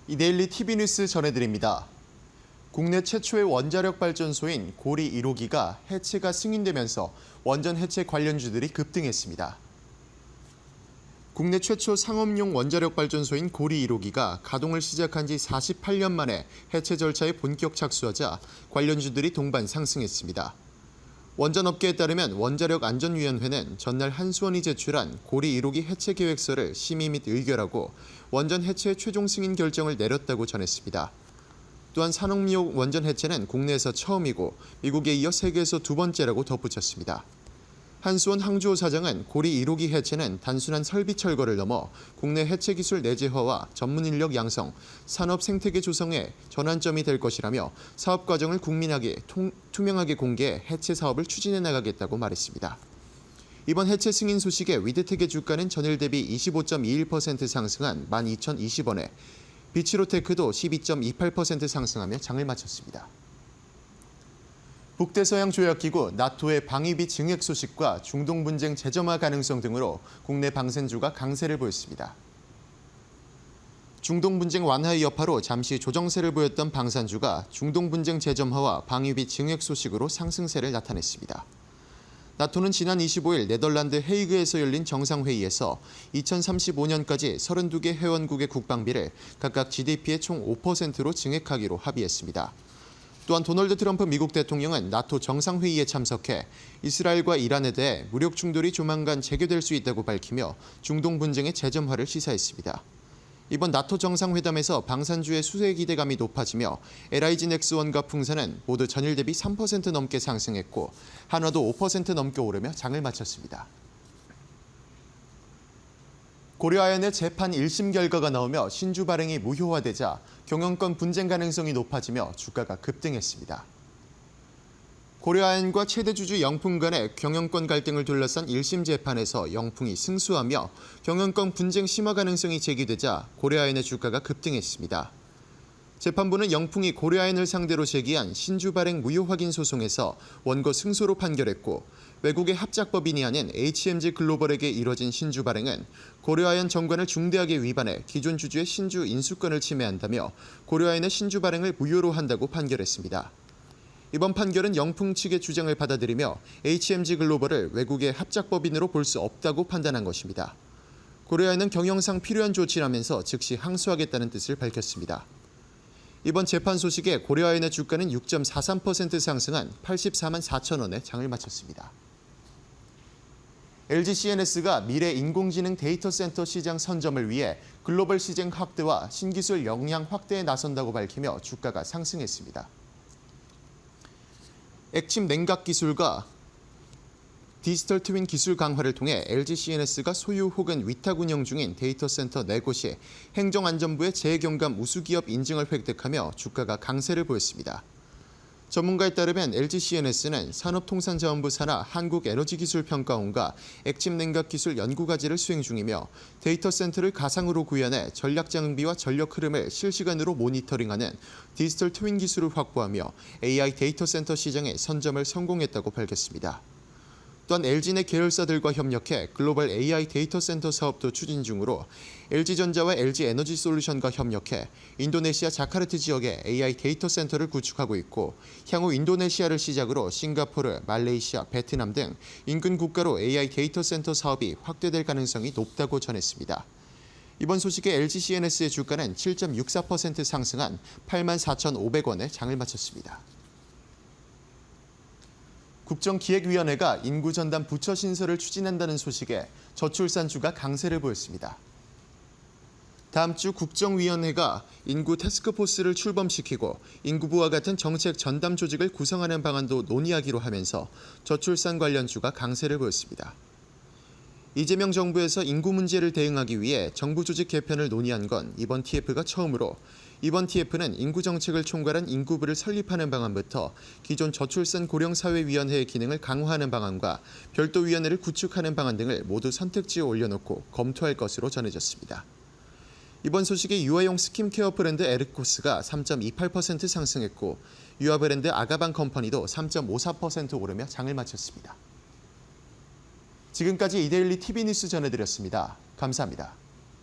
이데일리 TV 뉴스 전해드립니다. 국내 최초의 원자력 발전소인 고리 1호기가 해체가 승인되면서 원전 해체 관련주들이 급등했습니다. 국내 최초 상업용 원자력 발전소인 고리 1호기가 가동을 시작한 지 48년 만에 해체 절차에 본격 착수하자 관련주들이 동반 상승했습니다. 원전업계에 따르면 원자력안전위원회는 전날 한수원이 제출한 고리 1호기 해체 계획서를 심의 및 의결하고 원전 해체 최종 승인 결정을 내렸다고 전했습니다. 또한 산업용 원전 해체는 국내에서 처음이고 미국에 이어 세계에서 두 번째라고 덧붙였습니다. 한수원 항주호 사장은 고리 1호기 해체는 단순한 설비 철거를 넘어 국내 해체 기술 내재화와 전문 인력 양성, 산업 생태계 조성의 전환점이 될 것이라며 사업 과정을 국민에게 투명하게 공개해 해체 사업을 추진해 나가겠다고 말했습니다. 이번 해체 승인 소식에 위드텍의 주가는 전일 대비 25.21% 상승한 12,020원에 비치로테크도 12.28% 상승하며 장을 마쳤습니다. 북대서양 조약기구 나토의 방위비 증액 소식과 중동 분쟁 재점화 가능성 등으로 국내 방산주가 강세를 보였습니다. 중동 분쟁 완화의 여파로 잠시 조정세를 보였던 방산주가 중동 분쟁 재점화와 방위비 증액 소식으로 상승세를 나타냈습니다. 나토는 지난 25일 네덜란드 헤이그에서 열린 정상회의에서 2035년까지 32개 회원국의 국방비를 각각 GDP의 총 5%로 증액하기로 합의했습니다. 또한 도널드 트럼프 미국 대통령은 나토 정상회의에 참석해 이스라엘과 이란에 대해 무력 충돌이 조만간 재개될 수 있다고 밝히며 중동 분쟁의 재점화를 시사했습니다. 이번 나토 정상회담에서 방산주의 수혜 기대감이 높아지며 LIG 넥스원과 풍산은 모두 전일 대비 3% 넘게 상승했고 한화도 5% 넘게 오르며 장을 마쳤습니다. 고려아연의 재판 1심 결과가 나오며 신주 발행이 무효화되자 경영권 분쟁 가능성이 높아지며 주가가 급등했습니다. 고려아연과 최대 주주 영풍 간의 경영권 갈등을 둘러싼 1심 재판에서 영풍이 승소하며 경영권 분쟁 심화 가능성이 제기되자 고려아연의 주가가 급등했습니다. 재판부는 영풍이 고려아연을 상대로 제기한 신주 발행 무효 확인 소송에서 원고 승소로 판결했고 외국의 합작법인이 아닌 HMG 글로벌에게 이뤄진 신주 발행은 고려아연 정관을 중대하게 위반해 기존 주주의 신주 인수권을 침해한다며 고려아연의 신주 발행을 무효로 한다고 판결했습니다. 이번 판결은 영풍 측의 주장을 받아들이며 HMG 글로벌을 외국의 합작법인으로 볼 수 없다고 판단한 것입니다. 고려아연은 경영상 필요한 조치라면서 즉시 항소하겠다는 뜻을 밝혔습니다. 이번 재판 소식에 고려아연의 주가는 6.43% 상승한 84만 4천 원에 장을 마쳤습니다. LG CNS가 미래 인공지능 데이터 센터 시장 선점을 위해 글로벌 시장 확대와 신기술 역량 확대에 나선다고 밝히며 주가가 상승했습니다. 액침 냉각 기술과 디지털 트윈 기술 강화를 통해 LG CNS가 소유 혹은 위탁 운영 중인 데이터 센터 4곳이 행정안전부의 재경감 우수기업 인증을 획득하며 주가가 강세를 보였습니다. 전문가에 따르면 LG CNS는 산업통상자원부 산하 한국에너지기술평가원과 액침 냉각 기술 연구과제를 수행 중이며 데이터 센터를 가상으로 구현해 전략 장비와 전력 흐름을 실시간으로 모니터링하는 디지털 트윈 기술을 확보하며 AI 데이터 센터 시장에 선점을 성공했다고 밝혔습니다. 또한 LG 내 계열사들과 협력해 글로벌 AI 데이터 센터 사업도 추진 중으로 LG전자와 LG에너지솔루션과 협력해 인도네시아 자카르트 지역에 AI 데이터 센터를 구축하고 있고 향후 인도네시아를 시작으로 싱가포르, 말레이시아, 베트남 등 인근 국가로 AI 데이터 센터 사업이 확대될 가능성이 높다고 전했습니다. 이번 소식에 LG CNS의 주가는 7.64% 상승한 84,500원에 장을 마쳤습니다. 국정기획위원회가 인구전담 부처 신설을 추진한다는 소식에 저출산주가 강세를 보였습니다. 다음 주 국정위원회가 인구 태스크포스를 출범시키고 인구부와 같은 정책 전담 조직을 구성하는 방안도 논의하기로 하면서 저출산 관련주가 강세를 보였습니다. 이재명 정부에서 인구 문제를 대응하기 위해 정부 조직 개편을 논의한 건 이번 TF가 처음으로 이번 TF는 인구정책을 총괄한 인구부를 설립하는 방안부터 기존 저출산 고령사회위원회의 기능을 강화하는 방안과 별도위원회를 구축하는 방안 등을 모두 선택지에 올려놓고 검토할 것으로 전해졌습니다. 이번 소식에 유아용 스킨케어 브랜드 에르코스가 3.28% 상승했고 유아 브랜드 아가방 컴퍼니도 3.54% 오르며 장을 마쳤습니다. 지금까지 이데일리 TV 뉴스 전해드렸습니다. 감사합니다.